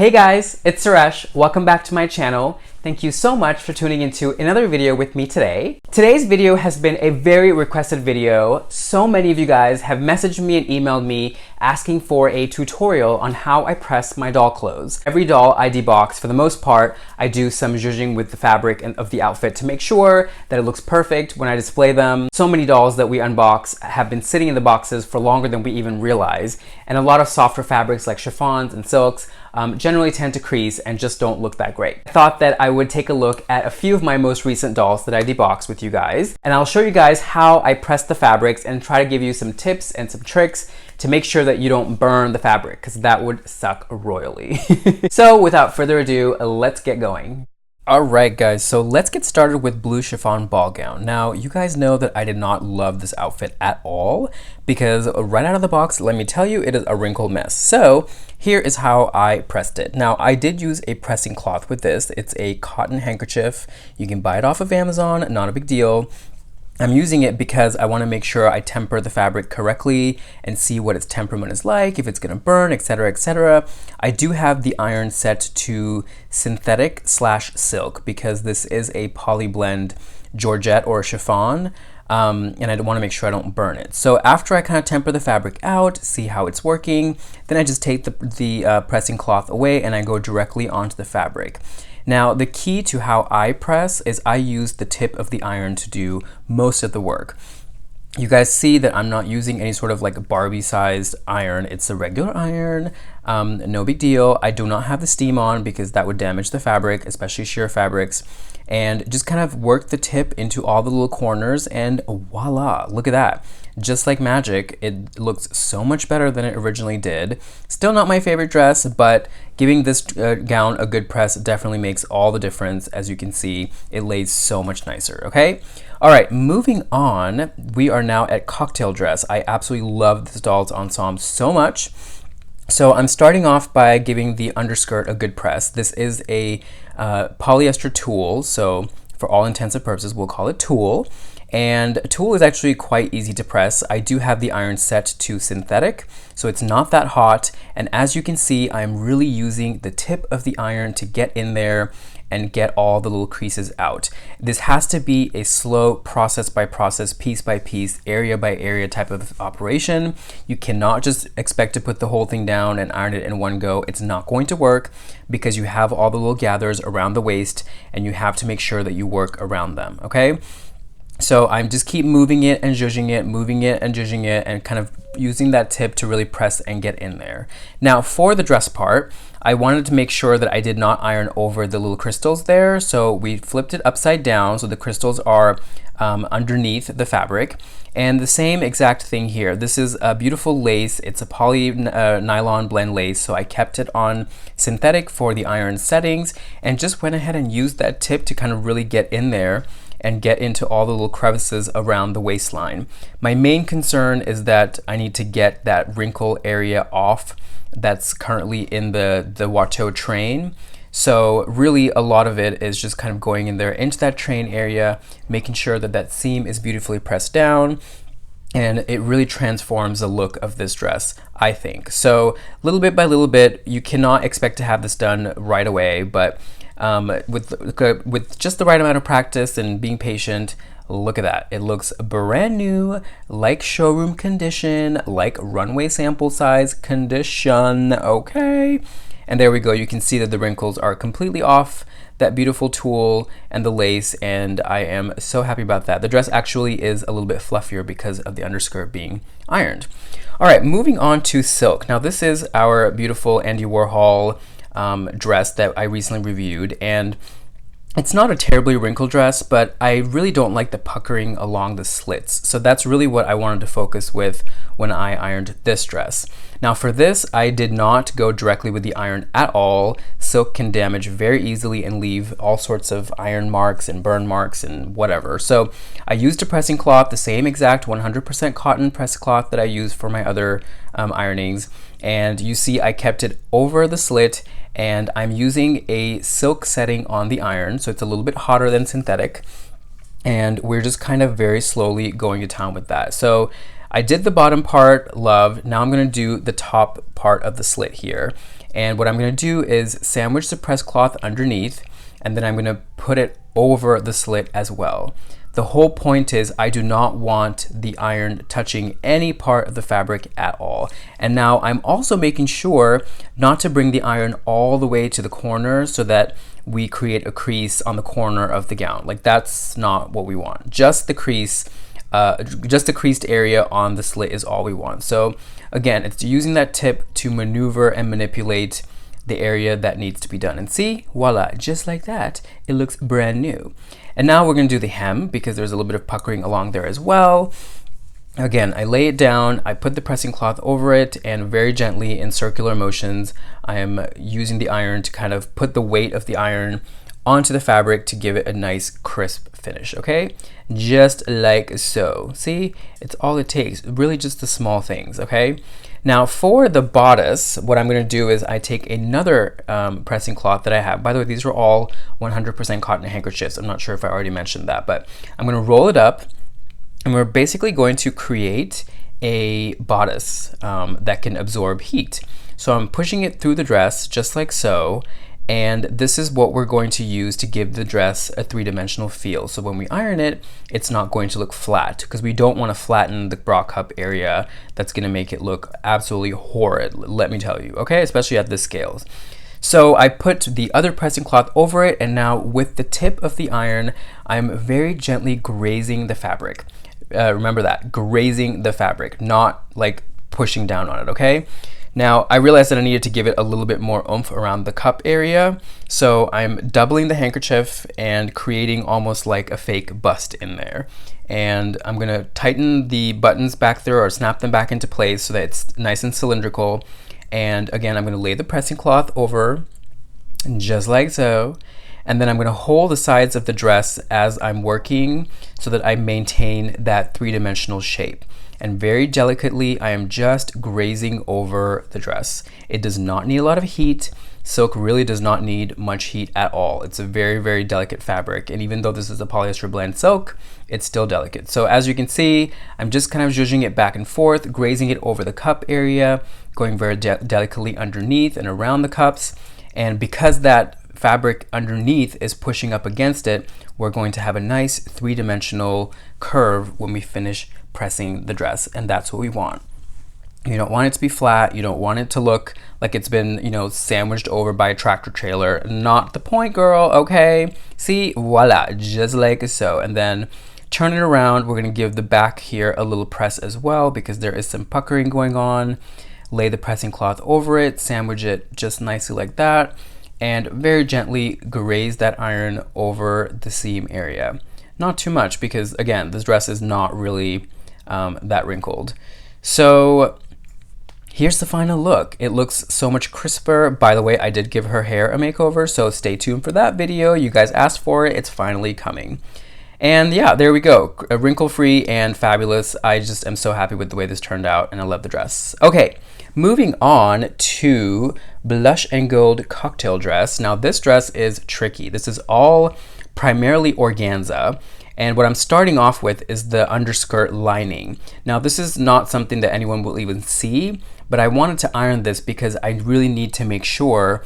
Hey guys, it's Suresh. Welcome back to my channel. Thank you so much for tuning into another video with me today. Today's video has been a very requested video. So many of you guys have messaged me and emailed me asking for a tutorial on how I press my doll clothes. Every doll I debox, for the most part, I do some zhuzhing with the fabric of the outfit to make sure that it looks perfect when I display them. So many dolls that we unbox have been sitting in the boxes for longer than we even realize, and a lot of softer fabrics like chiffons and silks generally tend to crease and just don't look that great. I thought that I would take a look at a few of my most recent dolls that I deboxed with you guys, and I'll show you guys how I press the fabrics and try to give you some tips and some tricks to make sure that you don't burn the fabric, because that would suck royally. So without further ado, let's get going. Alright guys, so let's get started with blue chiffon ball gown. Now, you guys know that I did not love this outfit at all, because right out of the box, let me tell you, it is a wrinkled mess. So here is how I pressed it. Now, I did use a pressing cloth with this. It's a cotton handkerchief. You can buy it off of Amazon, not a big deal. I'm using it because I want to make sure I temper the fabric correctly and see what its temperament is like, if it's going to burn, etc., etc. I do have the iron set to synthetic / silk because this is a poly blend georgette or chiffon, and I want to make sure I don't burn it. So after I kind of temper the fabric out, see how it's working, then I just take the pressing cloth away and I go directly onto the fabric. Now, the key to how I press is I use the tip of the iron to do most of the work. You guys see that I'm not using any sort of like Barbie sized iron. It's a regular iron, no big deal. I do not have the steam on because that would damage the fabric, especially sheer fabrics. And just kind of work the tip into all the little corners and voila, look at that. Just like magic, it looks so much better than it originally did. Still not my favorite dress, but giving this gown a good press definitely makes all the difference. As you can see, it lays so much nicer, okay? All right, moving on, we are now at cocktail dress. I absolutely love this doll's ensemble so much. So I'm starting off by giving the underskirt a good press. This is a polyester tulle, so for all intents and purposes, we'll call it tulle. And tulle is actually quite easy to press. I do have the iron set to synthetic, so it's not that hot. And as you can see, I'm really using the tip of the iron to get in there and get all the little creases out. This has to be a slow process by process, piece by piece, area by area type of operation. You cannot just expect to put the whole thing down and iron it in one go. It's not going to work because you have all the little gathers around the waist and you have to make sure that you work around them, okay? So I'm just keep moving it and zhuzhing it, moving it and zhuzhing it, and kind of using that tip to really press and get in there. Now for the dress part, I wanted to make sure that I did not iron over the little crystals there. So we flipped it upside down so the crystals are underneath the fabric. And the same exact thing here. This is a beautiful lace. It's a poly nylon blend lace. So I kept it on synthetic for the iron settings and just went ahead and used that tip to kind of really get in there and get into all the little crevices around the waistline. My main concern is that I need to get that wrinkle area off that's currently in the Watteau train. So really a lot of it is just kind of going in there into that train area, making sure that that seam is beautifully pressed down, and it really transforms the look of this dress, I think. So little bit by little bit, you cannot expect to have this done right away, but with just the right amount of practice and being patient, look at that. It looks brand new, like showroom condition, like runway sample size condition, okay? And there we go. You can see that the wrinkles are completely off that beautiful tulle and the lace, and I am so happy about that. The dress actually is a little bit fluffier because of the underskirt being ironed. All right, moving on to silk. Now this is our beautiful Andy Warhol dress that I recently reviewed, and it's not a terribly wrinkled dress, but I really don't like the puckering along the slits. So that's really what I wanted to focus with when I ironed this dress. Now for this, I did not go directly with the iron at all. Silk can damage very easily and leave all sorts of iron marks and burn marks and whatever. So I used a pressing cloth, the same exact 100% cotton press cloth that I use for my other ironings. And you see I kept it over the slit, and I'm using a silk setting on the iron, so it's a little bit hotter than synthetic, and we're just kind of very slowly going to town with that. So I did the bottom part, love. Now I'm going to do the top part of the slit here. And what I'm going to do is sandwich the press cloth underneath, and then I'm going to put it over the slit as well. The whole point is I do not want the iron touching any part of the fabric at all. And now I'm also making sure not to bring the iron all the way to the corner so that we create a crease on the corner of the gown. Like, that's not what we want. Just the crease, just the creased area on the slit is all we want. So again, it's using that tip to maneuver and manipulate the area that needs to be done. And see, voila, just like that, it looks brand new. And now we're going to do the hem, because there's a little bit of puckering along there as well. Again, I lay it down, I put the pressing cloth over it, and very gently in circular motions, I am using the iron to kind of put the weight of the iron onto the fabric to give it a nice crisp finish, okay? Just like so. See, it's all it takes, really just the small things, okay? Now for the bodice, what I'm going to do is I take another pressing cloth that I have. By the way, these are all 100% cotton handkerchiefs. I'm not sure if I already mentioned that, but I'm going to roll it up, and we're basically going to create a bodice that can absorb heat. So I'm pushing it through the dress just like so, and this is what we're going to use to give the dress a three-dimensional feel. So when we iron it, it's not going to look flat, because we don't want to flatten the bra cup area. That's going to make it look absolutely horrid, let me tell you, okay? Especially at this scales. So I put the other pressing cloth over it, and now with the tip of the iron, I'm very gently grazing the fabric. Remember that, grazing the fabric, not like pushing down on it, okay? Now, I realized that I needed to give it a little bit more oomph around the cup area, so I'm doubling the handkerchief and creating almost like a fake bust in there. And I'm gonna tighten the buttons back there, or snap them back into place so that it's nice and cylindrical. And again, I'm gonna lay the pressing cloth over, just like so. And then I'm gonna hold the sides of the dress as I'm working so that I maintain that three-dimensional shape. And very delicately, I am just grazing over the dress. It does not need a lot of heat. Silk really does not need much heat at all. It's a very, very delicate fabric. And even though this is a polyester blend silk, it's still delicate. So as you can see, I'm just kind of zhuzhing it back and forth, grazing it over the cup area, going very delicately underneath and around the cups. And because that fabric underneath is pushing up against it, we're going to have a nice three-dimensional curve when we finish pressing the dress, and that's what we want. You don't want it to be flat. You don't want it to look like it's been, you know, sandwiched over by a tractor trailer. Not the point, girl, okay? See, voila, just like so. And then turn it around. We're gonna give the back here a little press as well, because there is some puckering going on. Lay the pressing cloth over it, sandwich it just nicely like that, and very gently graze that iron over the seam area. Not too much, because again, this dress is not really that wrinkled. So here's the final look. It looks so much crisper. By the way, I did give her hair a makeover, so stay tuned for that video. You guys asked for it. It's finally coming. And yeah, there we go. Wrinkle-free and fabulous. I just am so happy with the way this turned out, and I love the dress. Okay, moving on to blush and gold cocktail dress. Now this dress is tricky. This is all primarily organza. And what I'm starting off with is the underskirt lining. Now this is not something that anyone will even see, but I wanted to iron this because I really need to make sure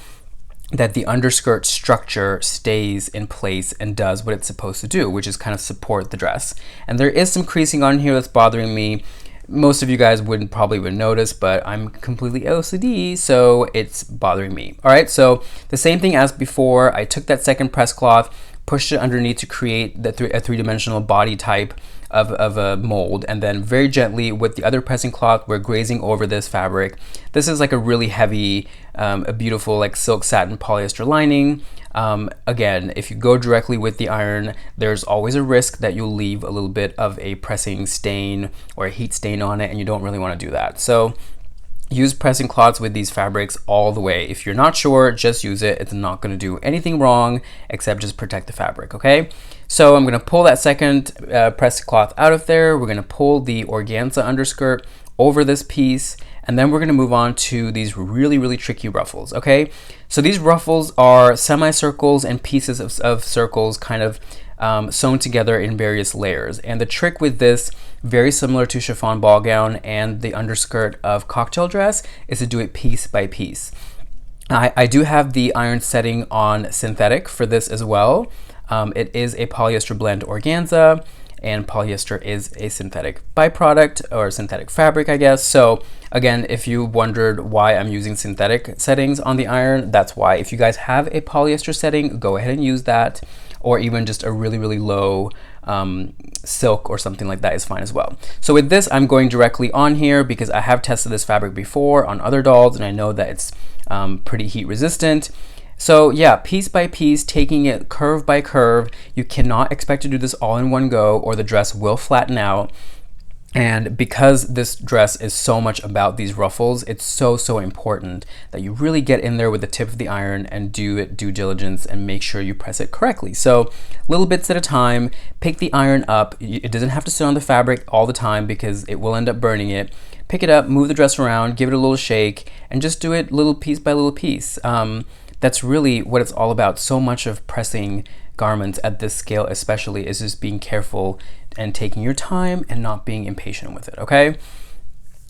that the underskirt structure stays in place and does what it's supposed to do, which is kind of support the dress. And there is some creasing on here that's bothering me. Most of you guys wouldn't probably would notice, but I'm completely OCD, so it's bothering me. All right, so the same thing as before. I took that second press cloth, pushed it underneath to create a three-dimensional body type of a mold, and then very gently with the other pressing cloth, we're grazing over this fabric. This is like a really heavy, a beautiful like silk satin polyester lining. Again, if you go directly with the iron, there's always a risk that you'll leave a little bit of a pressing stain or a heat stain on it, and you don't really want to do that. So use pressing cloths with these fabrics all the way. If you're not sure, just use it. It's not going to do anything wrong except just protect the fabric, okay? So I'm going to pull that second press cloth out of there. We're going to pull the organza underskirt over this piece, and then we're going to move on to these really, really tricky ruffles, okay? So these ruffles are semicircles and pieces of circles kind of sewn together in various layers. And the trick with this, very similar to chiffon ball gown and the underskirt of cocktail dress, is to do it piece by piece. I do have the iron setting on synthetic for this as well. It is a polyester blend organza, and polyester is a synthetic byproduct or synthetic fabric, I guess. So again, if you wondered why I'm using synthetic settings on the iron, that's why. If you guys have a polyester setting, go ahead and use that, or even just a really, really low silk or something like that is fine as well. So with this, I'm going directly on here because I have tested this fabric before on other dolls, and I know that it's pretty heat resistant. So yeah, piece by piece, taking it curve by curve. You cannot expect to do this all in one go or the dress will flatten out. And because this dress is so much about these ruffles, it's so important that you really get in there with the tip of the iron and do it due diligence and make sure you press it correctly. So little bits at a time, pick the iron up. It doesn't have to sit on the fabric all the time because it will end up burning it. Pick it up, move the dress around, give it a little shake, and just do it little piece by little piece. That's really what it's all about. So much of pressing garments at this scale especially is just being careful and taking your time and not being impatient with it, okay?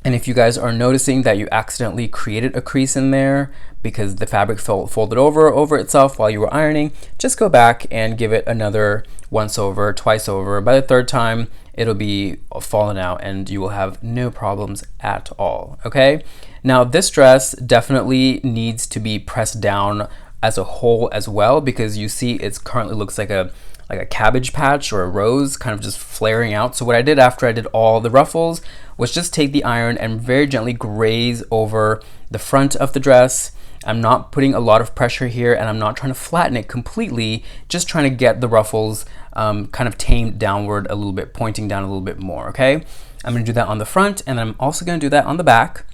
And if you guys are noticing that you accidentally created a crease in there because the fabric folded over itself while you were ironing, just go back and give it another once over, twice over. By the third time, it'll be fallen out and you will have no problems at all, okay? Now this dress definitely needs to be pressed down as a whole as well, because you see it currently looks like a cabbage patch or a rose kind of just flaring out. So what I did after I did all the ruffles was just take the iron and very gently graze over the front of the dress. I'm not putting a lot of pressure here and I'm not trying to flatten it completely, just trying to get the ruffles kind of tamed downward a little bit, pointing down a little bit more, okay? I'm gonna do that on the front and then I'm also gonna do that on the back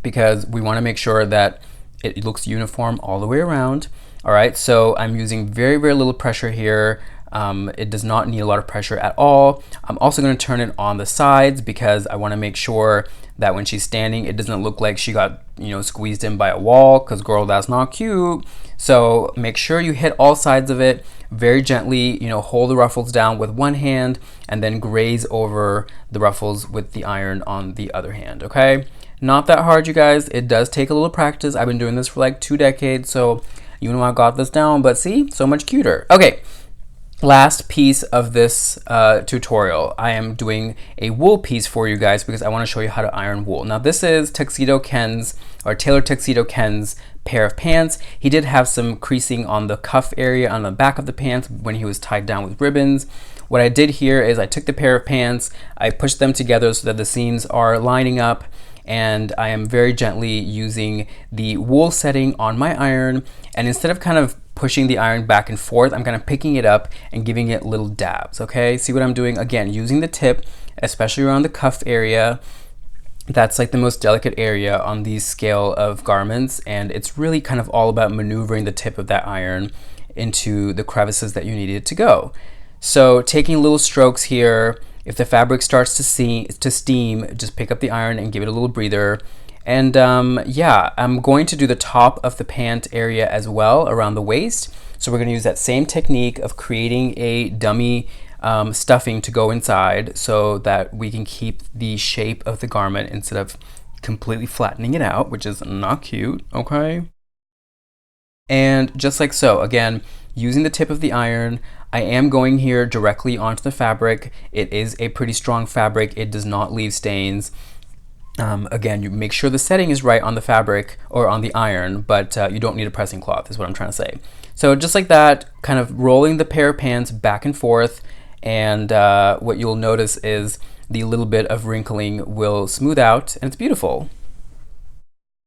because we wanna make sure that it looks uniform all the way around. All right, so I'm using very little pressure here. It does not need a lot of pressure at all. I'm also going to turn it on the sides because I want to make sure that when she's standing, it doesn't look like she got, you know, squeezed in by a wall, because girl, that's not cute. So make sure you hit all sides of it very gently, you know, hold the ruffles down with one hand and then graze over the ruffles with the iron on the other hand, okay? Not that hard, you guys. It does take a little practice. I've been doing this for like 2 decades, so you know I got this down, but see, so much cuter. Okay, last piece of this tutorial. I am doing a wool piece for you guys because I want to show you how to iron wool. Now this is Tuxedo Ken's, or Taylor Tuxedo Ken's pair of pants. He did have some creasing on the cuff area on the back of the pants when he was tied down with ribbons. What I did here is I took the pair of pants, I pushed them together so that the seams are lining up, and I am very gently using the wool setting on my iron, and instead of kind of pushing the iron back and forth, I'm kind of picking it up and giving it little dabs, okay? See what I'm doing? Again, using the tip, especially around the cuff area. That's like the most delicate area on these scale of garments, and it's really kind of all about maneuvering the tip of that iron into the crevices that you need it to go. So taking little strokes here. If the fabric starts to steam, just pick up the iron and give it a little breather. And yeah, I'm going to do the top of the pant area as well around the waist. So we're going to use that same technique of creating a dummy stuffing to go inside so that we can keep the shape of the garment instead of completely flattening it out, which is not cute, okay? And just like so, again, using the tip of the iron, I am going here directly onto the fabric. It is a pretty strong fabric. It does not leave stains. Again, you make sure the setting is right on the fabric or on the iron, but you don't need a pressing cloth is what I'm trying to say. So just like that, kind of rolling the pair of pants back and forth, and what you'll notice is the little bit of wrinkling will smooth out and it's beautiful.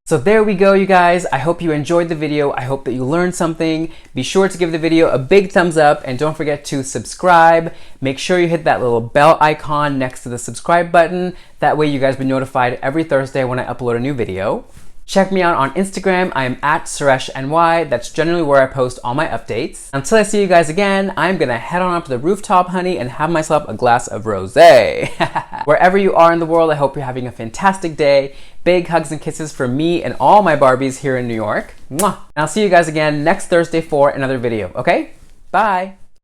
So there we go, you guys. I hope you enjoyed the video. I hope that you learned something. Be sure to give the video a big thumbs up and don't forget to subscribe. Make sure you hit that little bell icon next to the subscribe button. That way you guys will be notified every Thursday when I upload a new video. Check me out on Instagram. I am at SureshNY. That's generally where I post all my updates. Until I see you guys again, I'm gonna head on up to the rooftop, honey, and have myself a glass of rosé. Wherever you are in the world, I hope you're having a fantastic day. Big hugs and kisses from me and all my Barbies here in New York. Mwah! And I'll see you guys again next Thursday for another video, okay? Bye!